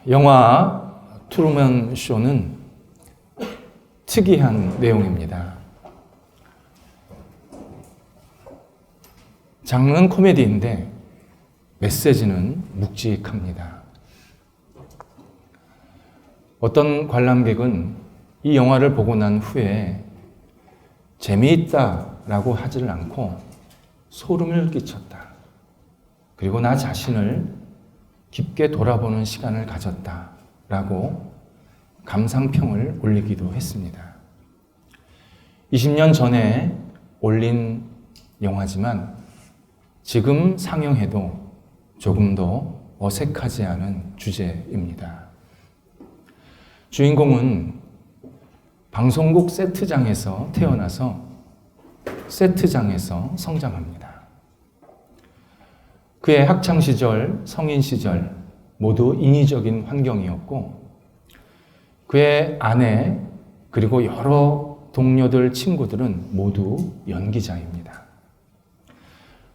영화 트루먼 쇼는 특이한 내용입니다. 장르는 코미디인데 메시지는 묵직합니다. 어떤 관람객은 이 영화를 보고 난 후에 재미있다라고 하지를 않고 소름을 끼쳤다. 그리고 나 자신을 깊게 돌아보는 시간을 가졌다라고 감상평을 올리기도 했습니다. 20년 전에 올린 영화지만 지금 상영해도 조금 더 어색하지 않은 주제입니다. 주인공은 방송국 세트장에서 태어나서 세트장에서 성장합니다. 그의 학창시절, 성인시절 모두 인위적인 환경이었고 그의 아내 그리고 여러 동료들, 친구들은 모두 연기자입니다.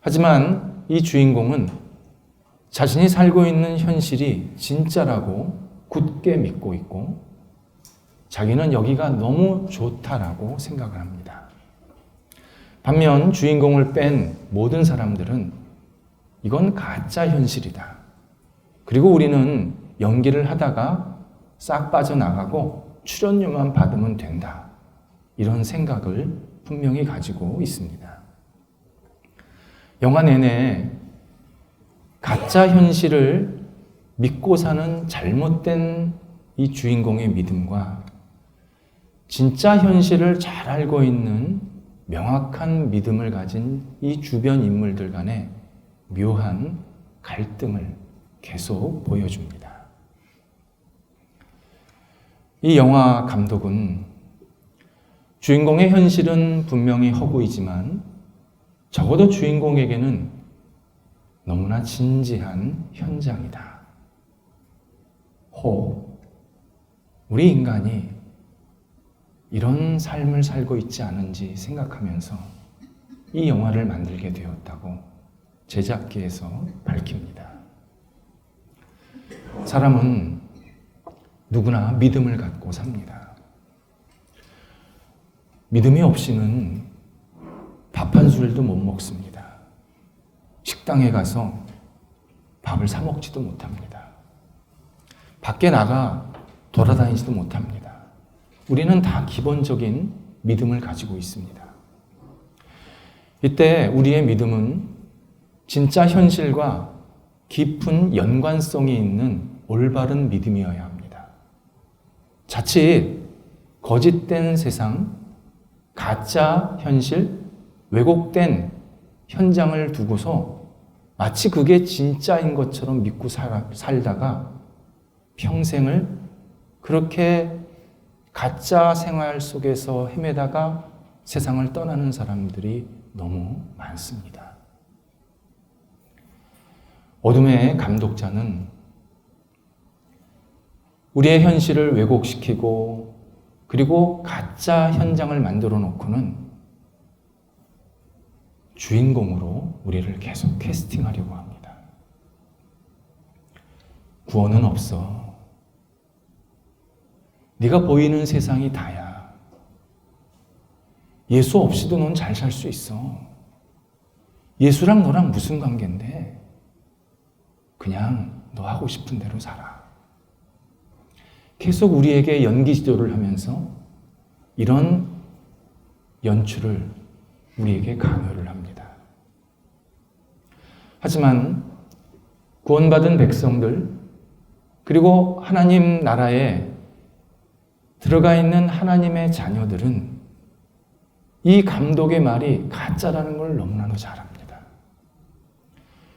하지만 이 주인공은 자신이 살고 있는 현실이 진짜라고 굳게 믿고 있고 자기는 여기가 너무 좋다라고 생각을 합니다. 반면 주인공을 뺀 모든 사람들은 이건 가짜 현실이다. 그리고 우리는 연기를 하다가 싹 빠져나가고 출연료만 받으면 된다. 이런 생각을 분명히 가지고 있습니다. 영화 내내 가짜 현실을 믿고 사는 잘못된 이 주인공의 믿음과 진짜 현실을 잘 알고 있는 명확한 믿음을 가진 이 주변 인물들 간의 묘한 갈등을 계속 보여줍니다. 이 영화 감독은 주인공의 현실은 분명히 허구이지만 적어도 주인공에게는 너무나 진지한 현장이다. 우리 인간이 이런 삶을 살고 있지 않은지 생각하면서 이 영화를 만들게 되었다고 제작계에서 밝힙니다. 사람은 누구나 믿음을 갖고 삽니다. 믿음이 없이는 밥 한 술도 못 먹습니다. 식당에 가서 밥을 사 먹지도 못합니다. 밖에 나가 돌아다니지도 못합니다. 우리는 다 기본적인 믿음을 가지고 있습니다. 이때 우리의 믿음은 진짜 현실과 깊은 연관성이 있는 올바른 믿음이어야 합니다. 자칫 거짓된 세상, 가짜 현실, 왜곡된 현장을 두고서 마치 그게 진짜인 것처럼 믿고 살다가 평생을 그렇게 가짜 생활 속에서 헤매다가 세상을 떠나는 사람들이 너무 많습니다. 어둠의 감독자는 우리의 현실을 왜곡시키고 그리고 가짜 현장을 만들어 놓고는 주인공으로 우리를 계속 캐스팅하려고 합니다. 구원은 없어. 네가 보이는 세상이 다야. 예수 없이도 넌 잘 살 수 있어. 예수랑 너랑 무슨 관계인데? 그냥 너 하고 싶은 대로 살아. 계속 우리에게 연기 지도를 하면서 이런 연출을 우리에게 강요를 합니다. 하지만 구원받은 백성들 그리고 하나님 나라에 들어가 있는 하나님의 자녀들은 이 감독의 말이 가짜라는 걸 너무나도 잘 압니다.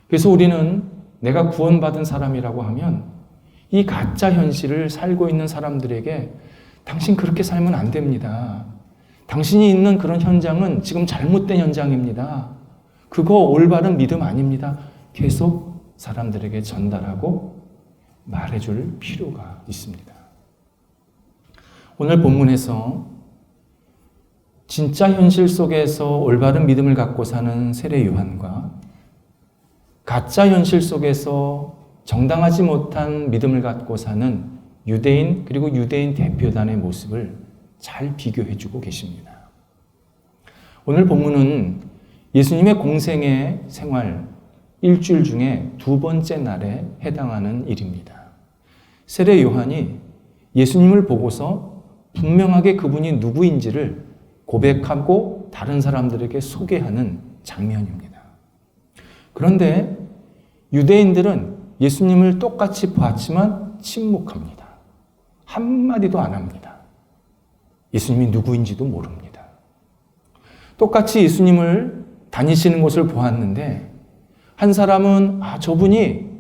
그래서 우리는 내가 구원받은 사람이라고 하면 이 가짜 현실을 살고 있는 사람들에게 당신 그렇게 살면 안 됩니다. 당신이 있는 그런 현장은 지금 잘못된 현장입니다. 그거 올바른 믿음 아닙니다. 계속 사람들에게 전달하고 말해줄 필요가 있습니다. 오늘 본문에서 진짜 현실 속에서 올바른 믿음을 갖고 사는 세례 요한과 가짜 현실 속에서 정당하지 못한 믿음을 갖고 사는 유대인 그리고 유대인 대표단의 모습을 잘 비교해주고 계십니다. 오늘 본문은 예수님의 공생의 생활 일주일 중에 두 번째 날에 해당하는 일입니다. 세례 요한이 예수님을 보고서 분명하게 그분이 누구인지를 고백하고 다른 사람들에게 소개하는 장면입니다. 그런데 유대인들은 예수님을 똑같이 봤지만 침묵합니다. 한마디도 안 합니다. 예수님이 누구인지도 모릅니다. 똑같이 예수님을 다니시는 것을 보았는데 한 사람은 저분이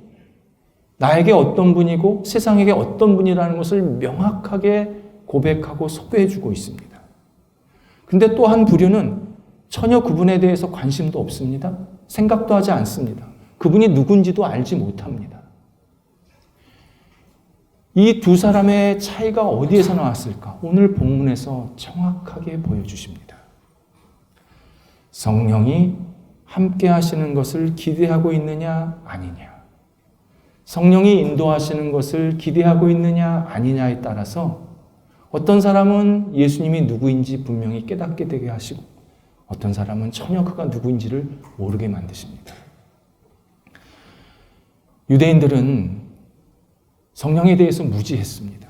나에게 어떤 분이고 세상에게 어떤 분이라는 것을 명확하게 고백하고 소개해주고 있습니다. 근데 또 한 부류는 전혀 그분에 대해서 관심도 없습니다. 생각도 하지 않습니다. 그분이 누군지도 알지 못합니다. 이 두 사람의 차이가 어디에서 나왔을까? 오늘 본문에서 정확하게 보여주십니다. 성령이 함께 하시는 것을 기대하고 있느냐, 아니냐. 성령이 인도하시는 것을 기대하고 있느냐, 아니냐에 따라서 어떤 사람은 예수님이 누구인지 분명히 깨닫게 되게 하시고 어떤 사람은 전혀 그가 누구인지를 모르게 만드십니다. 유대인들은 성령에 대해서 무지했습니다.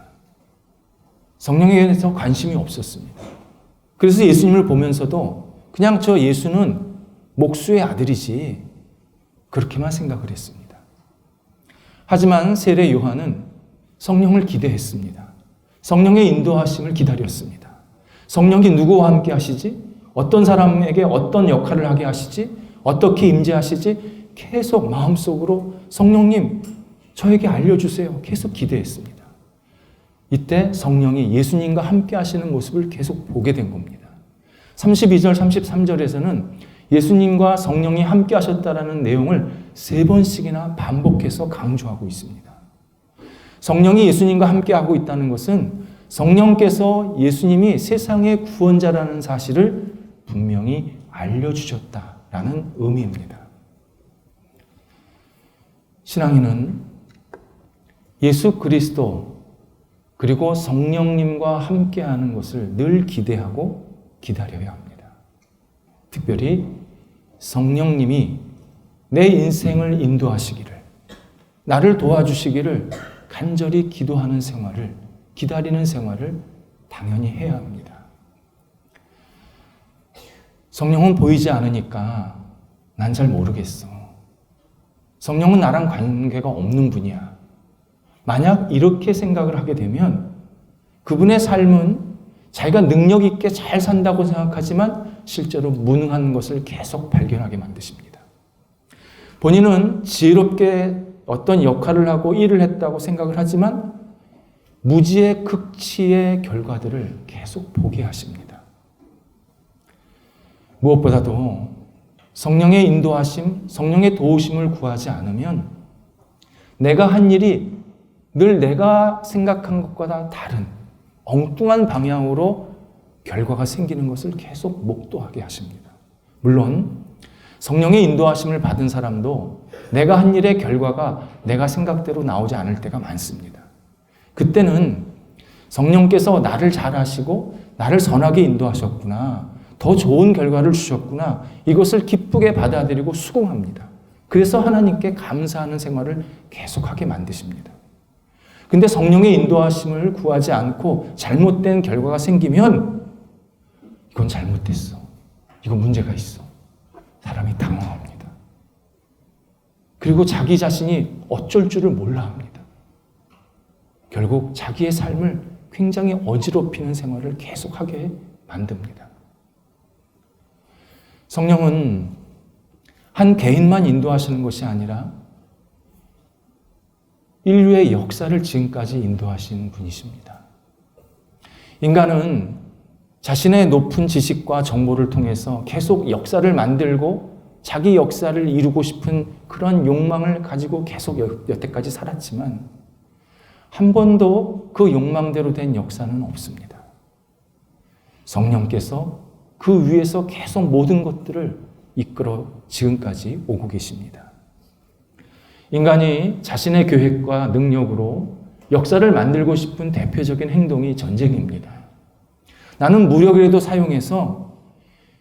성령에 대해서 관심이 없었습니다. 그래서 예수님을 보면서도 그냥 저 예수는 목수의 아들이지 그렇게만 생각을 했습니다. 하지만 세례 요한은 성령을 기대했습니다. 성령의 인도하심을 기다렸습니다. 성령이 누구와 함께 하시지? 어떤 사람에게 어떤 역할을 하게 하시지? 어떻게 임재하시지? 계속 마음속으로 성령님 저에게 알려주세요. 계속 기대했습니다. 이때 성령이 예수님과 함께 하시는 모습을 계속 보게 된 겁니다. 32절, 33절에서는 예수님과 성령이 함께 하셨다라는 내용을 3번씩이나 반복해서 강조하고 있습니다. 성령이 예수님과 함께 하고 있다는 것은 성령께서 예수님이 세상의 구원자라는 사실을 분명히 알려주셨다라는 의미입니다. 신앙인은 예수 그리스도 그리고 성령님과 함께하는 것을 늘 기대하고 기다려야 합니다. 특별히 성령님이 내 인생을 인도하시기를, 나를 도와주시기를 간절히 기도하는 생활을, 기다리는 생활을 당연히 해야 합니다. 성령은 보이지 않으니까 난 잘 모르겠어. 성령은 나랑 관계가 없는 분이야. 만약 이렇게 생각을 하게 되면 그분의 삶은 자기가 능력 있게 잘 산다고 생각하지만 실제로 무능한 것을 계속 발견하게 만드십니다. 본인은 지혜롭게 어떤 역할을 하고 일을 했다고 생각을 하지만 무지의 극치의 결과들을 계속 보게 하십니다. 무엇보다도 성령의 인도하심, 성령의 도우심을 구하지 않으면 내가 한 일이 늘 내가 생각한 것보다 다른 엉뚱한 방향으로 결과가 생기는 것을 계속 목도하게 하십니다. 물론 성령의 인도하심을 받은 사람도 내가 한 일의 결과가 내가 생각대로 나오지 않을 때가 많습니다. 그때는 성령께서 나를 잘 하시고 나를 선하게 인도하셨구나, 더 좋은 결과를 주셨구나, 이것을 기쁘게 받아들이고 수긍합니다. 그래서 하나님께 감사하는 생활을 계속하게 만드십니다. 근데 성령의 인도하심을 구하지 않고 잘못된 결과가 생기면 이건 잘못됐어, 이건 문제가 있어, 사람이 당황합니다. 그리고 자기 자신이 어쩔 줄을 몰라 합니다. 결국 자기의 삶을 굉장히 어지럽히는 생활을 계속하게 만듭니다. 성령은 한 개인만 인도하시는 것이 아니라 인류의 역사를 지금까지 인도하신 분이십니다. 인간은 자신의 높은 지식과 정보를 통해서 계속 역사를 만들고 자기 역사를 이루고 싶은 그런 욕망을 가지고 계속 여태까지 살았지만 한 번도 그 욕망대로 된 역사는 없습니다. 성령께서 그 위에서 계속 모든 것들을 이끌어 지금까지 오고 계십니다. 인간이 자신의 계획과 능력으로 역사를 만들고 싶은 대표적인 행동이 전쟁입니다. 나는 무력이라도 사용해서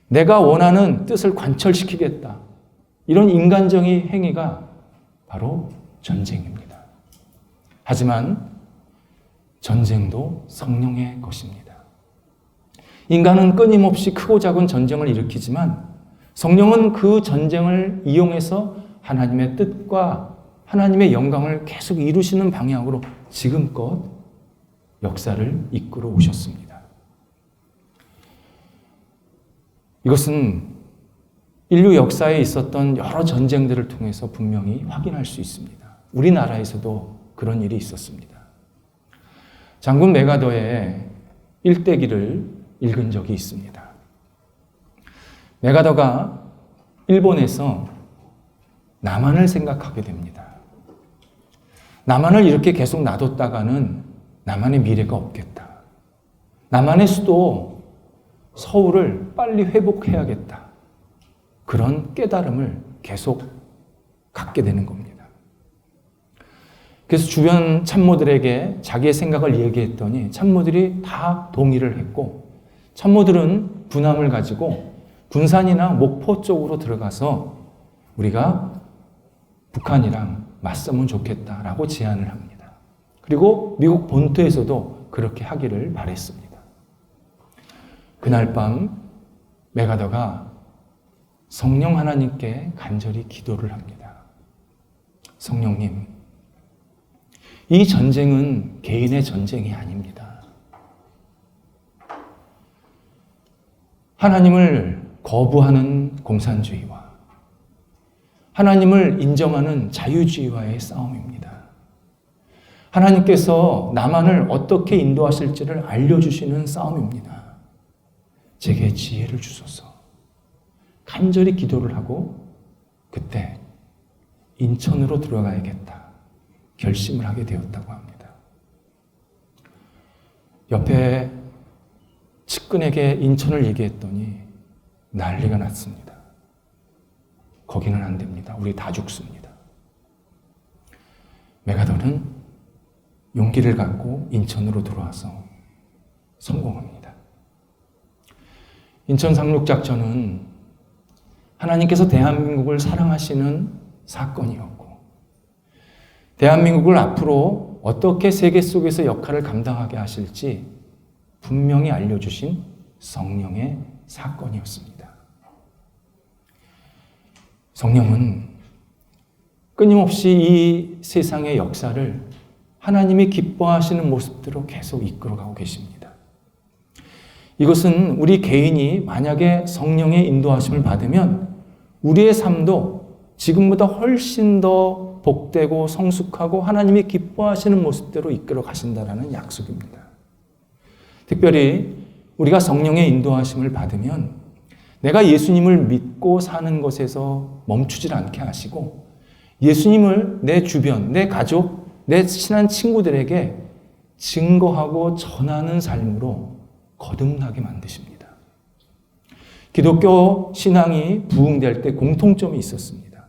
내가 원하는 뜻을 관철시키겠다. 이런 인간적인 행위가 바로 전쟁입니다. 하지만 전쟁도 성령의 것입니다. 인간은 끊임없이 크고 작은 전쟁을 일으키지만 성령은 그 전쟁을 이용해서 하나님의 뜻과 하나님의 영광을 계속 이루시는 방향으로 지금껏 역사를 이끌어 오셨습니다. 이것은 인류 역사에 있었던 여러 전쟁들을 통해서 분명히 확인할 수 있습니다. 우리나라에서도 그런 일이 있었습니다. 장군 메가더의 일대기를 읽은 적이 있습니다. 메가더가 일본에서 남한을 생각하게 됩니다. 남한을 이렇게 계속 놔뒀다가는 남한의 미래가 없겠다. 남한의 수도 서울을 빨리 회복해야겠다. 그런 깨달음을 계속 갖게 되는 겁니다. 그래서 주변 참모들에게 자기의 생각을 얘기했더니 참모들이 다 동의를 했고 참모들은 군함을 가지고 군산이나 목포 쪽으로 들어가서 우리가 북한이랑 맞서면 좋겠다라고 제안을 합니다. 그리고 미국 본토에서도 그렇게 하기를 바랬습니다. 그날 밤 메가더가 성령 하나님께 간절히 기도를 합니다. 성령님, 이 전쟁은 개인의 전쟁이 아닙니다. 하나님을 거부하는 공산주의와 하나님을 인정하는 자유주의와의 싸움입니다. 하나님께서 남한을 어떻게 인도하실지를 알려주시는 싸움입니다. 제게 지혜를 주소서. 간절히 기도를 하고 그때 인천으로 들어가야겠다 결심을 하게 되었다고 합니다. 옆에 측근에게 인천을 얘기했더니 난리가 났습니다. 거기는 안 됩니다. 우리 다 죽습니다. 메가더는 용기를 갖고 인천으로 들어와서 성공합니다. 인천 상륙작전은 하나님께서 대한민국을 사랑하시는 사건이었고 대한민국을 앞으로 어떻게 세계 속에서 역할을 감당하게 하실지 분명히 알려주신 성령의 사건이었습니다. 성령은 끊임없이 이 세상의 역사를 하나님이 기뻐하시는 모습대로 계속 이끌어가고 계십니다. 이것은 우리 개인이 만약에 성령의 인도하심을 받으면 우리의 삶도 지금보다 훨씬 더 복되고 성숙하고 하나님이 기뻐하시는 모습대로 이끌어 가신다라는 약속입니다. 특별히 우리가 성령의 인도하심을 받으면 내가 예수님을 믿고 사는 것에서 멈추질 않게 하시고 예수님을 내 주변, 내 가족, 내 친한 친구들에게 증거하고 전하는 삶으로 거듭나게 만드십니다. 기독교 신앙이 부흥될 때 공통점이 있었습니다.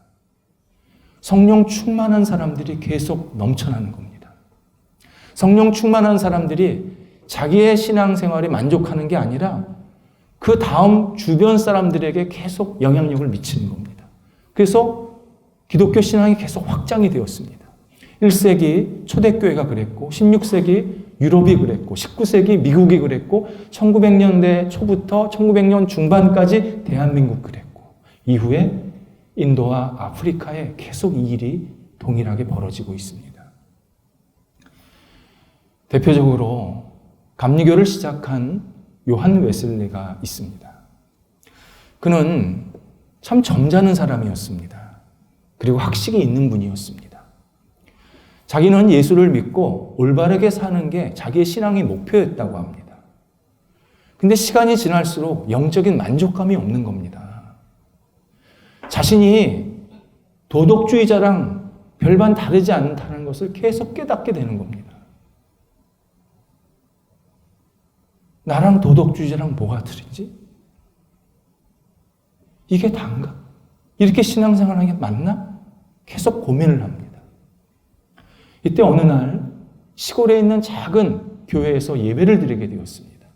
성령 충만한 사람들이 계속 넘쳐나는 겁니다. 성령 충만한 사람들이 자기의 신앙생활에 만족하는 게 아니라 그 다음 주변 사람들에게 계속 영향력을 미치는 겁니다. 그래서 기독교 신앙이 계속 확장이 되었습니다. 1세기 초대교회가 그랬고 16세기 유럽이 그랬고 19세기 미국이 그랬고 1900년대 초부터 1900년 중반까지 대한민국 그랬고 이후에 인도와 아프리카에 계속 이 일이 동일하게 벌어지고 있습니다. 대표적으로 감리교를 시작한 요한 웨슬리가 있습니다. 그는 참 점잖은 사람이었습니다. 그리고 학식이 있는 분이었습니다. 자기는 예수를 믿고 올바르게 사는 게 자기의 신앙의 목표였다고 합니다. 근데 시간이 지날수록 영적인 만족감이 없는 겁니다. 자신이 도덕주의자랑 별반 다르지 않다는 것을 계속 깨닫게 되는 겁니다. 나랑 도덕주의자랑 뭐가 다르지? 이게 다인가? 이렇게 신앙생활하는 게 맞나? 계속 고민을 합니다. 이때 어느 날 시골에 있는 작은 교회에서 예배를 드리게 되었습니다.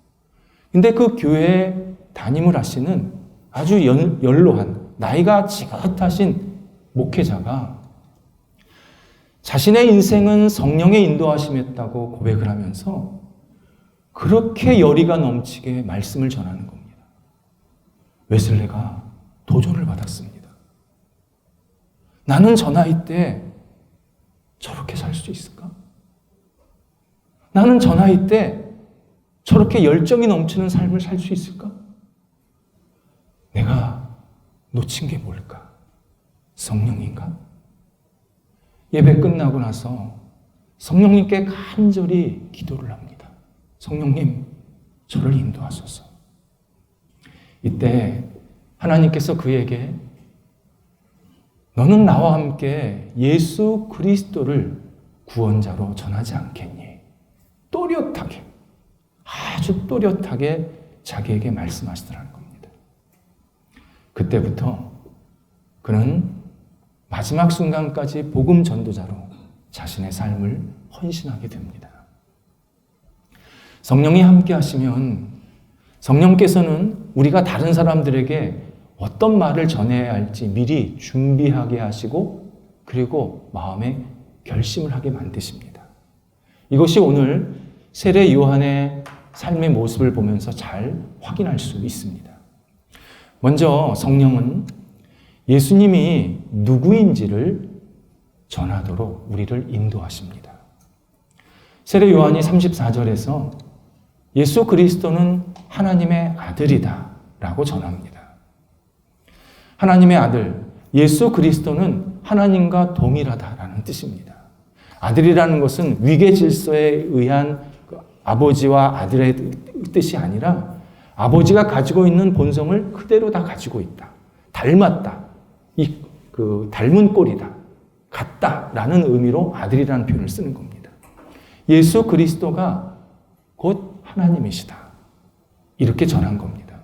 근데 그 교회에 담임을 하시는 아주 연로한 나이가 지긋하신 목회자가 자신의 인생은 성령의 인도하심이었다고 고백을 하면서 그렇게 열의가 넘치게 말씀을 전하는 겁니다. 웨슬레가 도전을 받았습니다. 나는 저 나이 때 저렇게 살 수 있을까? 나는 저 나이 때 저렇게 열정이 넘치는 삶을 살 수 있을까? 내가 놓친 게 뭘까? 성령인가? 예배 끝나고 나서 성령님께 간절히 기도를 합니다. 성령님, 저를 인도하소서. 이때 하나님께서 그에게 너는 나와 함께 예수 그리스도를 구원자로 전하지 않겠니? 또렷하게, 아주 또렷하게 자기에게 말씀하시더라는 겁니다. 그때부터 그는 마지막 순간까지 복음 전도자로 자신의 삶을 헌신하게 됩니다. 성령이 함께 하시면 성령께서는 우리가 다른 사람들에게 어떤 말을 전해야 할지 미리 준비하게 하시고 그리고 마음에 결심을 하게 만드십니다. 이것이 오늘 세례 요한의 삶의 모습을 보면서 잘 확인할 수 있습니다. 먼저 성령은 예수님이 누구인지를 전하도록 우리를 인도하십니다. 세례 요한이 34절에서 예수 그리스도는 하나님의 아들이다 라고 전합니다. 하나님의 아들, 예수 그리스도는 하나님과 동일하다라는 뜻입니다. 아들이라는 것은 위계 질서에 의한 아버지와 아들의 뜻이 아니라 아버지가 가지고 있는 본성을 그대로 다 가지고 있다. 닮았다. 닮은 꼴이다. 같다라는 의미로 아들이라는 표현을 쓰는 겁니다. 예수 그리스도가 곧 하나님이시다. 이렇게 전한 겁니다.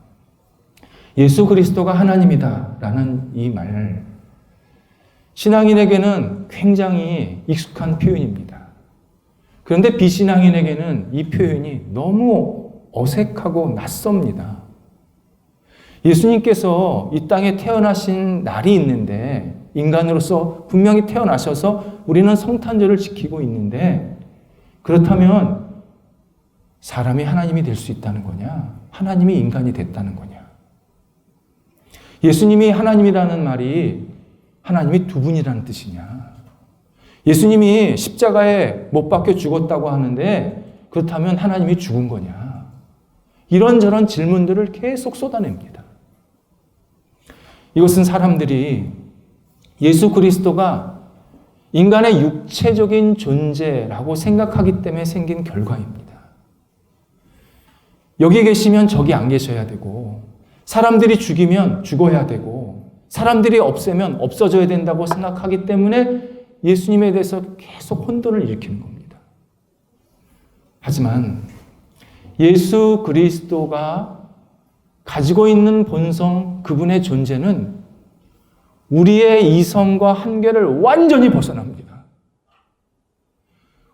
예수 그리스도가 하나님이다라는 이 말, 신앙인에게는 굉장히 익숙한 표현입니다. 그런데 비신앙인에게는 이 표현이 너무 어색하고 낯섭니다. 예수님께서 이 땅에 태어나신 날이 있는데 인간으로서 분명히 태어나셔서 우리는 성탄절을 지키고 있는데 그렇다면 사람이 하나님이 될 수 있다는 거냐? 하나님이 인간이 됐다는 거냐? 예수님이 하나님이라는 말이 하나님이 두 분이라는 뜻이냐? 예수님이 십자가에 못 박혀 죽었다고 하는데 그렇다면 하나님이 죽은 거냐? 이런저런 질문들을 계속 쏟아냅니다. 이것은 사람들이 예수 그리스도가 인간의 육체적인 존재라고 생각하기 때문에 생긴 결과입니다. 여기 계시면 저기 안 계셔야 되고 사람들이 죽이면 죽어야 되고 사람들이 없애면 없어져야 된다고 생각하기 때문에 예수님에 대해서 계속 혼돈을 일으키는 겁니다. 하지만 예수 그리스도가 가지고 있는 본성, 그분의 존재는 우리의 이성과 한계를 완전히 벗어납니다.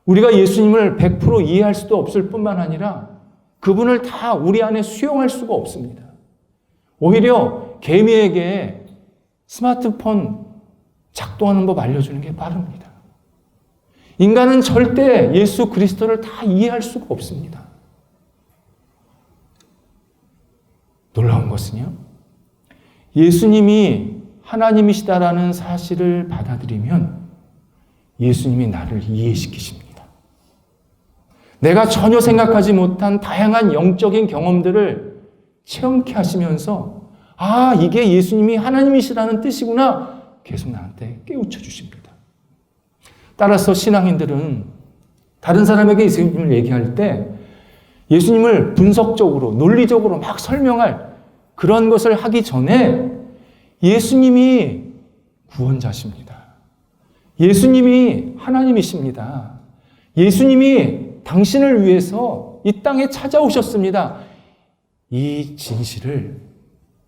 우리가 예수님을 100% 이해할 수도 없을 뿐만 아니라 그분을 다 우리 안에 수용할 수가 없습니다. 오히려 개미에게 스마트폰 작동하는 법 알려주는 게 빠릅니다. 인간은 절대 예수 그리스도를 다 이해할 수가 없습니다. 놀라운 것은요, 예수님이 하나님이시다라는 사실을 받아들이면 예수님이 나를 이해시키십니다. 내가 전혀 생각하지 못한 다양한 영적인 경험들을 체험케 하시면서 아, 이게 예수님이 하나님이시라는 뜻이구나 계속 나한테 깨우쳐 주십니다. 따라서 신앙인들은 다른 사람에게 예수님을 얘기할 때 예수님을 분석적으로 논리적으로 막 설명할 그런 것을 하기 전에 예수님이 구원자십니다. 예수님이 하나님이십니다. 예수님이 당신을 위해서 이 땅에 찾아오셨습니다. 이 진실을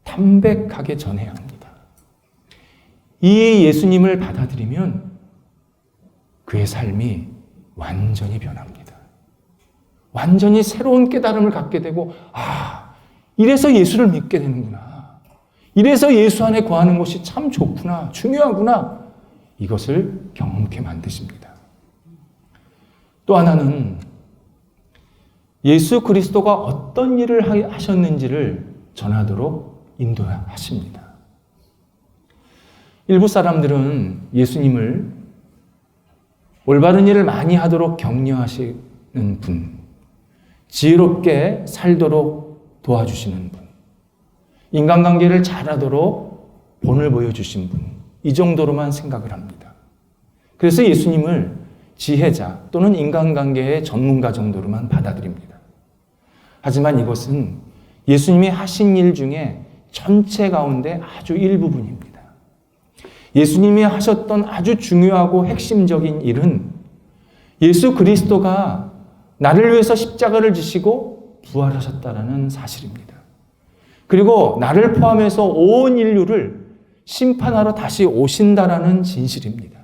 담백하게 전해야 합니다. 이 예수님을 받아들이면 그의 삶이 완전히 변합니다. 완전히 새로운 깨달음을 갖게 되고, 이래서 예수를 믿게 되는구나. 이래서 예수 안에 거하는 것이 참 좋구나, 중요하구나. 이것을 경험케 만드십니다. 또 하나는 예수 그리스도가 어떤 일을 하셨는지를 전하도록 인도하십니다. 일부 사람들은 예수님을 올바른 일을 많이 하도록 격려하시는 분, 지혜롭게 살도록 도와주시는 분, 인간관계를 잘하도록 본을 보여주신 분, 이 정도로만 생각을 합니다. 그래서 예수님을 지혜자 또는 인간관계의 전문가 정도로만 받아들입니다. 하지만 이것은 예수님이 하신 일 중에 전체 가운데 아주 일부분입니다. 예수님이 하셨던 아주 중요하고 핵심적인 일은 예수 그리스도가 나를 위해서 십자가를 지시고 부활하셨다는 사실입니다. 그리고 나를 포함해서 온 인류를 심판하러 다시 오신다라는 진실입니다.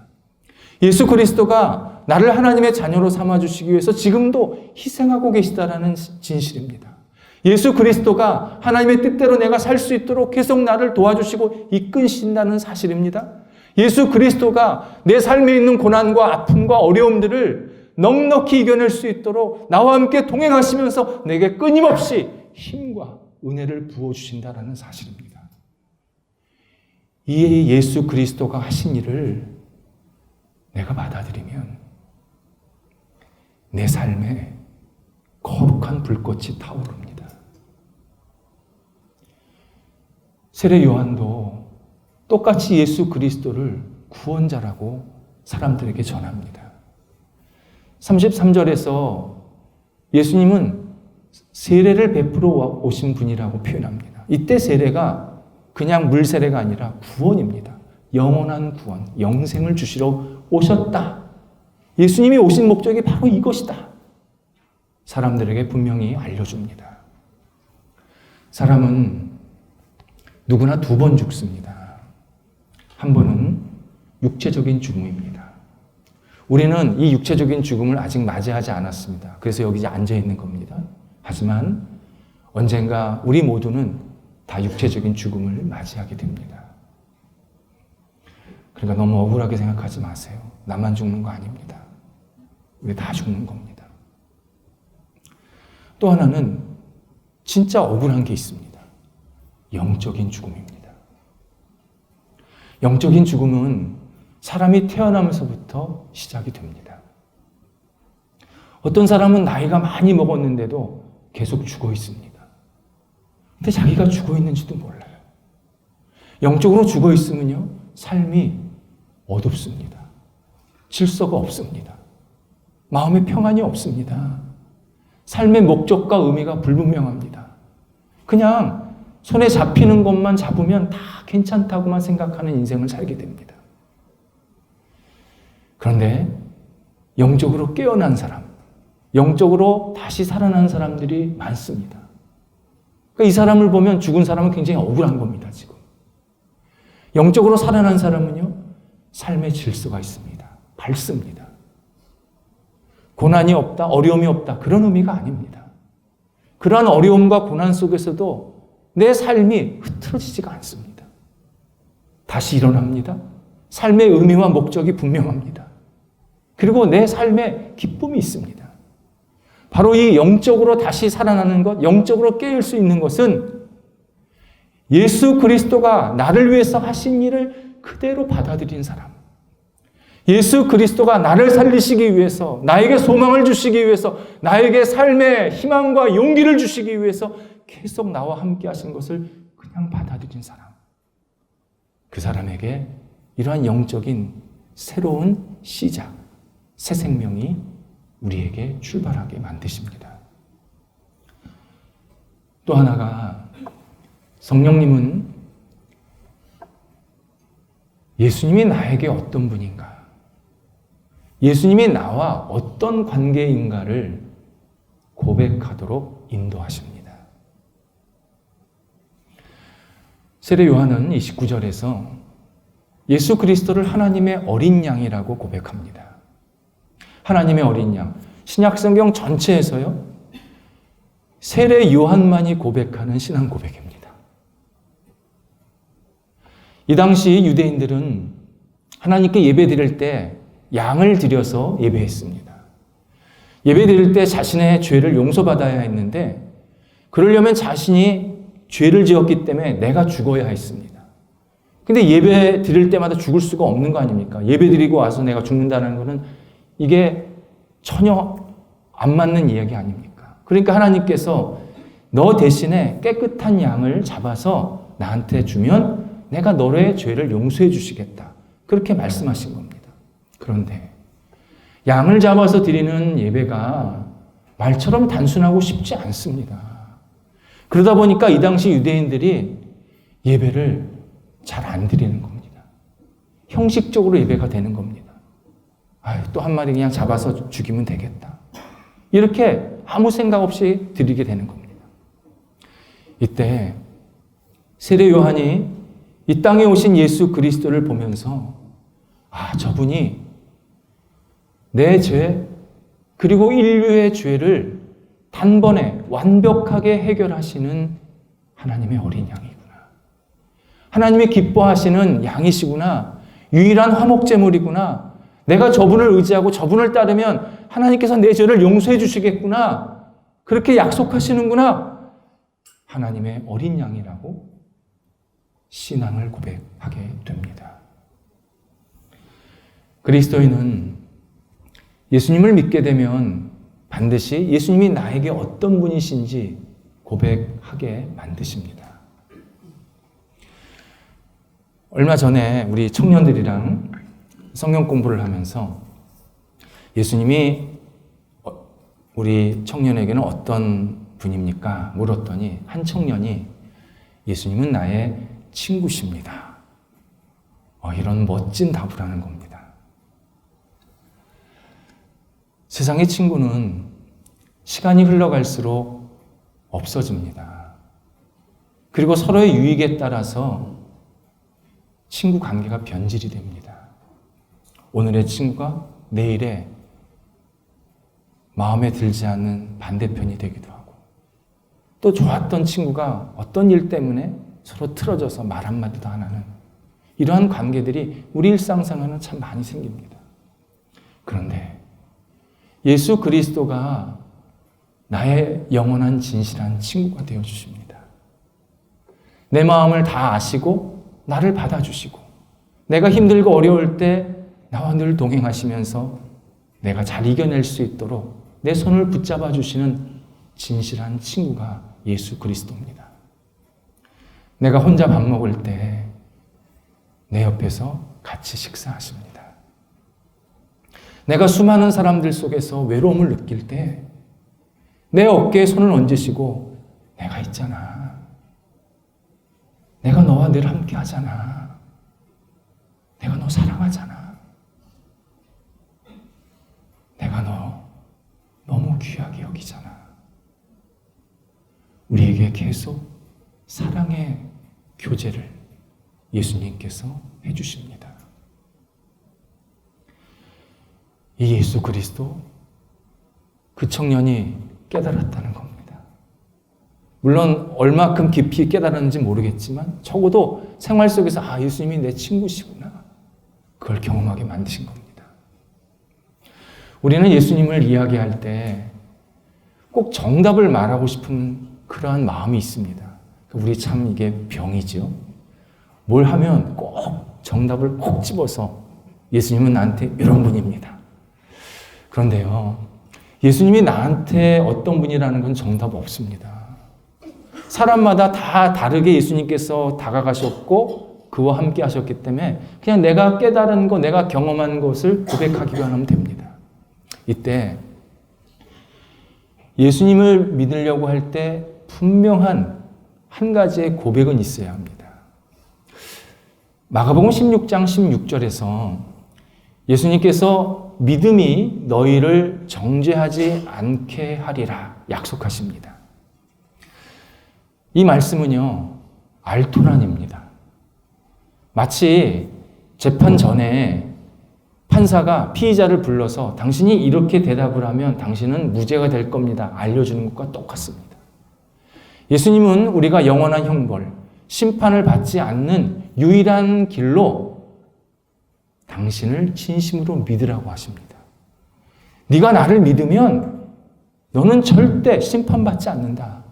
예수 그리스도가 나를 하나님의 자녀로 삼아주시기 위해서 지금도 희생하고 계시다라는 진실입니다. 예수 그리스도가 하나님의 뜻대로 내가 살 수 있도록 계속 나를 도와주시고 이끄신다는 사실입니다. 예수 그리스도가 내 삶에 있는 고난과 아픔과 어려움들을 넉넉히 이겨낼 수 있도록 나와 함께 동행하시면서 내게 끊임없이 힘과 은혜를 부어주신다라는 사실입니다. 이 예수 그리스도가 하신 일을 내가 받아들이면 내 삶에 거룩한 불꽃이 타오릅니다. 세례 요한도 똑같이 예수 그리스도를 구원자라고 사람들에게 전합니다. 33절에서 예수님은 세례를 베풀어 오신 분이라고 표현합니다. 이때 세례가 그냥 물 세례가 아니라 구원입니다. 영원한 구원, 영생을 주시러 오셨다. 예수님이 오신 목적이 바로 이것이다. 사람들에게 분명히 알려줍니다. 사람은 누구나 2번 죽습니다. 한 번은 육체적인 죽음입니다. 우리는 이 육체적인 죽음을 아직 맞이하지 않았습니다. 그래서 여기 앉아 있는 겁니다. 하지만 언젠가 우리 모두는 다 육체적인 죽음을 맞이하게 됩니다. 그러니까 너무 억울하게 생각하지 마세요. 나만 죽는 거 아닙니다. 우리 다 죽는 겁니다. 또 하나는 진짜 억울한 게 있습니다. 영적인 죽음입니다. 영적인 죽음은 사람이 태어나면서부터 시작이 됩니다. 어떤 사람은 나이가 많이 먹었는데도 계속 죽어 있습니다. 근데 자기가 죽어 있는지도 몰라요. 영적으로 죽어 있으면요, 삶이 어둡습니다. 질서가 없습니다. 마음의 평안이 없습니다. 삶의 목적과 의미가 불분명합니다. 그냥 손에 잡히는 것만 잡으면 다 괜찮다고만 생각하는 인생을 살게 됩니다. 그런데 영적으로 깨어난 사람, 영적으로 다시 살아난 사람들이 많습니다. 그러니까 이 사람을 보면 죽은 사람은 굉장히 억울한 겁니다, 지금. 영적으로 살아난 사람은요, 삶의 질서가 있습니다. 밝습니다. 고난이 없다, 어려움이 없다, 그런 의미가 아닙니다. 그러한 어려움과 고난 속에서도 내 삶이 흐트러지지가 않습니다. 다시 일어납니다. 삶의 의미와 목적이 분명합니다. 그리고 내 삶에 기쁨이 있습니다. 바로 이 영적으로 다시 살아나는 것, 영적으로 깨일 수 있는 것은 예수 그리스도가 나를 위해서 하신 일을 그대로 받아들인 사람, 예수 그리스도가 나를 살리시기 위해서, 나에게 소망을 주시기 위해서, 나에게 삶의 희망과 용기를 주시기 위해서 계속 나와 함께 하신 것을 그냥 받아들인 사람, 그 사람에게 이러한 영적인 새로운 시작, 새 생명이 우리에게 출발하게 만드십니다. 또 하나가, 성령님은 예수님이 나에게 어떤 분인가, 예수님이 나와 어떤 관계인가를 고백하도록 인도하십니다. 세례 요한은 29절에서 예수 그리스도를 하나님의 어린 양이라고 고백합니다. 하나님의 어린 양. 신약성경 전체에서요, 세례 요한만이 고백하는 신앙 고백입니다. 이 당시 유대인들은 하나님께 예배 드릴 때 양을 드려서 예배했습니다. 예배 드릴 때 자신의 죄를 용서받아야 했는데, 그러려면 자신이 죄를 지었기 때문에 내가 죽어야 했습니다. 근데 예배 드릴 때마다 죽을 수가 없는 거 아닙니까? 예배 드리고 와서 내가 죽는다는 것은 이게 전혀 안 맞는 이야기 아닙니까? 그러니까 하나님께서 너 대신에 깨끗한 양을 잡아서 나한테 주면 내가 너의 죄를 용서해 주시겠다. 그렇게 말씀하신 겁니다. 그런데 양을 잡아서 드리는 예배가 말처럼 단순하고 쉽지 않습니다. 그러다 보니까 이 당시 유대인들이 예배를 잘 안 드리는 겁니다. 형식적으로 예배가 되는 겁니다. 또 한 마리 그냥 잡아서 죽이면 되겠다. 이렇게 아무 생각 없이 드리게 되는 겁니다. 이때 세례 요한이 이 땅에 오신 예수 그리스도를 보면서 저분이 내 죄 그리고 인류의 죄를 단번에 완벽하게 해결하시는 하나님의 어린 양이구나. 하나님이 기뻐하시는 양이시구나. 유일한 화목제물이구나. 내가 저분을 의지하고 저분을 따르면 하나님께서 내 죄를 용서해 주시겠구나. 그렇게 약속하시는구나. 하나님의 어린 양이라고 신앙을 고백하게 됩니다. 그리스도인은 예수님을 믿게 되면 반드시 예수님이 나에게 어떤 분이신지 고백하게 만드십니다. 얼마 전에 우리 청년들이랑 성경 공부를 하면서 예수님이 우리 청년에게는 어떤 분입니까? 물었더니 한 청년이 예수님은 나의 친구십니다. 이런 멋진 답을 하는 겁니다. 세상의 친구는 시간이 흘러갈수록 없어집니다. 그리고 서로의 유익에 따라서 친구 관계가 변질이 됩니다. 오늘의 친구가 내일의 마음에 들지 않는 반대편이 되기도 하고, 또 좋았던 친구가 어떤 일 때문에 서로 틀어져서 말 한마디도 안 하는 이러한 관계들이 우리 일상생활에는 참 많이 생깁니다. 그런데 예수 그리스도가 나의 영원한 진실한 친구가 되어주십니다. 내 마음을 다 아시고 나를 받아주시고, 내가 힘들고 어려울 때 나와 늘 동행하시면서 내가 잘 이겨낼 수 있도록 내 손을 붙잡아 주시는 진실한 친구가 예수 그리스도입니다. 내가 혼자 밥 먹을 때 내 옆에서 같이 식사하십니다. 내가 수많은 사람들 속에서 외로움을 느낄 때 내 어깨에 손을 얹으시고 내가 있잖아. 내가 너와 늘 함께 하잖아. 내가 너 사랑하잖아. 내가 너 너무 귀하게 여기잖아. 우리에게 계속 사랑의 교제를 예수님께서 해주십니다. 이 예수 그리스도, 그 청년이 깨달았다는 겁니다. 물론 얼마큼 깊이 깨달았는지 모르겠지만 적어도 생활 속에서 예수님이 내 친구시구나, 그걸 경험하게 만드신 겁니다. 우리는 예수님을 이야기할 때 꼭 정답을 말하고 싶은 그러한 마음이 있습니다. 우리 참 이게 병이죠. 뭘 하면 꼭 정답을 콕 집어서 예수님은 나한테 이런 분입니다. 그런데요, 예수님이 나한테 어떤 분이라는 건 정답 없습니다. 사람마다 다 다르게 예수님께서 다가가셨고 그와 함께 하셨기 때문에 그냥 내가 깨달은 것, 내가 경험한 것을 고백하기만 하면 됩니다. 이때 예수님을 믿으려고 할 때 분명한 한 가지의 고백은 있어야 합니다. 마가복음 16장 16절에서 예수님께서 믿음이 너희를 정죄하지 않게 하리라 약속하십니다. 이 말씀은요, 알토란입니다. 마치 재판 전에 판사가 피의자를 불러서 당신이 이렇게 대답을 하면 당신은 무죄가 될 겁니다. 알려주는 것과 똑같습니다. 예수님은 우리가 영원한 형벌, 심판을 받지 않는 유일한 길로 당신을 진심으로 믿으라고 하십니다. 네가 나를 믿으면 너는 절대 심판받지 않는다.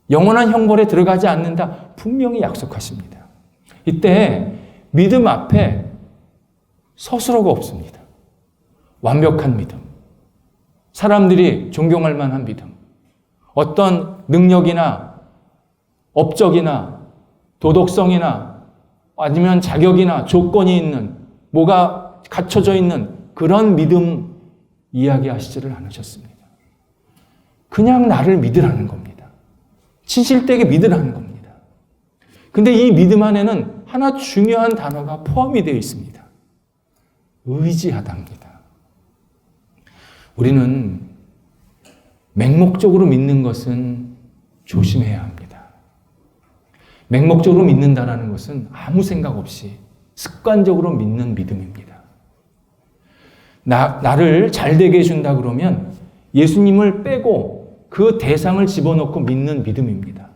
영원한 형벌에 들어가지 않는다. 분명히 약속하십니다. 이때 믿음 앞에 서술어가 없습니다. 완벽한 믿음, 사람들이 존경할 만한 믿음, 어떤 능력이나 업적이나 도덕성이나 아니면 자격이나 조건이 있는 뭐가 갖춰져 있는 그런 믿음 이야기하시지를 않으셨습니다. 그냥 나를 믿으라는 겁니다. 진실되게 믿으라는 겁니다. 근데 이 믿음 안에는 하나 중요한 단어가 포함이 되어 있습니다. 의지하다입니다. 우리는 맹목적으로 믿는 것은 조심해야 합니다. 맹목적으로 믿는다는 것은 아무 생각 없이 습관적으로 믿는 믿음입니다. 나를 잘되게 해준다 그러면 예수님을 빼고 그 대상을 집어넣고 믿는 믿음입니다.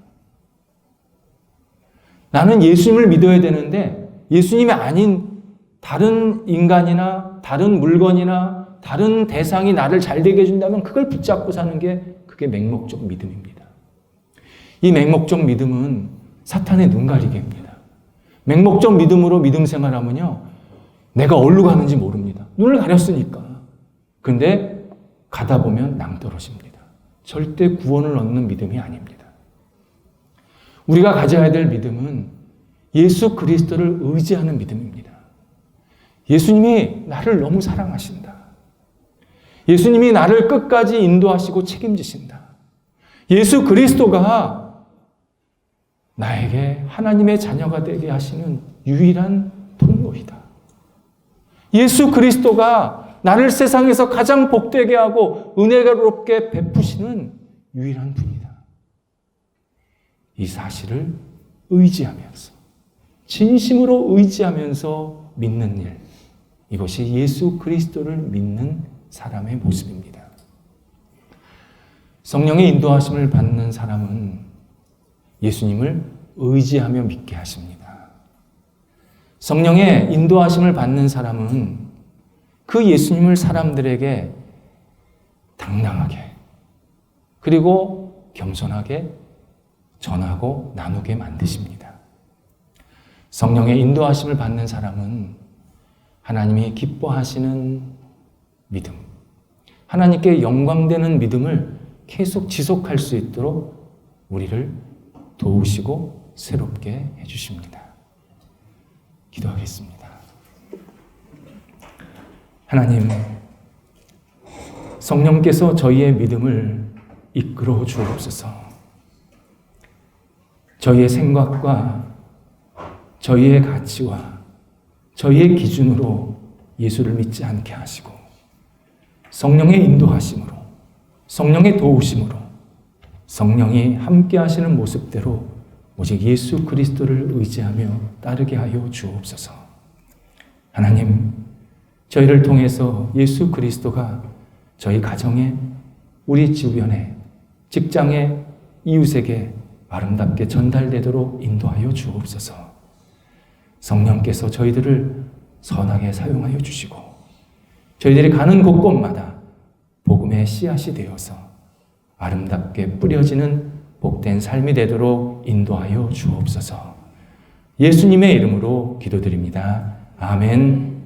나는 예수님을 믿어야 되는데 예수님이 아닌 다른 인간이나 다른 물건이나 다른 대상이 나를 잘되게 해준다면 그걸 붙잡고 사는 게 그게 맹목적 믿음입니다. 이 맹목적 믿음은 사탄의 눈가리개입니다. 맹목적 믿음으로 믿음 생활하면요, 내가 어디로 가는지 모릅니다. 눈을 가렸으니까. 근데 가다 보면 낭떠러집니다. 절대 구원을 얻는 믿음이 아닙니다. 우리가 가져야 될 믿음은 예수 그리스도를 의지하는 믿음입니다. 예수님이 나를 너무 사랑하신다. 예수님이 나를 끝까지 인도하시고 책임지신다. 예수 그리스도가 나에게 하나님의 자녀가 되게 하시는 유일한 통로이다. 예수 그리스도가 나를 세상에서 가장 복되게 하고 은혜롭게 베푸시는 유일한 분이다. 이 사실을 의지하면서, 진심으로 의지하면서 믿는 일, 이것이 예수 그리스도를 믿는 사람의 모습입니다. 성령의 인도하심을 받는 사람은 예수님을 의지하며 믿게 하십니다. 성령의 인도하심을 받는 사람은 그 예수님을 사람들에게 당당하게 그리고 겸손하게 전하고 나누게 만드십니다. 성령의 인도하심을 받는 사람은 하나님이 기뻐하시는 믿음, 하나님께 영광되는 믿음을 계속 지속할 수 있도록 우리를 도우시고 새롭게 해주십니다. 기도하겠습니다. 하나님, 성령께서 저희의 믿음을 이끌어 주옵소서. 저희의 생각과 저희의 가치와 저희의 기준으로 예수를 믿지 않게 하시고 성령의 인도하심으로, 성령의 도우심으로, 성령이 함께 하시는 모습대로 오직 예수 그리스도를 의지하며 따르게 하여 주옵소서. 하나님, 저희를 통해서 예수 그리스도가 저희 가정에, 우리 주변에, 직장에, 이웃에게 아름답게 전달되도록 인도하여 주옵소서. 성령께서 저희들을 선하게 사용하여 주시고 저희들이 가는 곳곳마다 복음의 씨앗이 되어서 아름답게 뿌려지는 복된 삶이 되도록 인도하여 주옵소서. 예수님의 이름으로 기도드립니다. 아멘.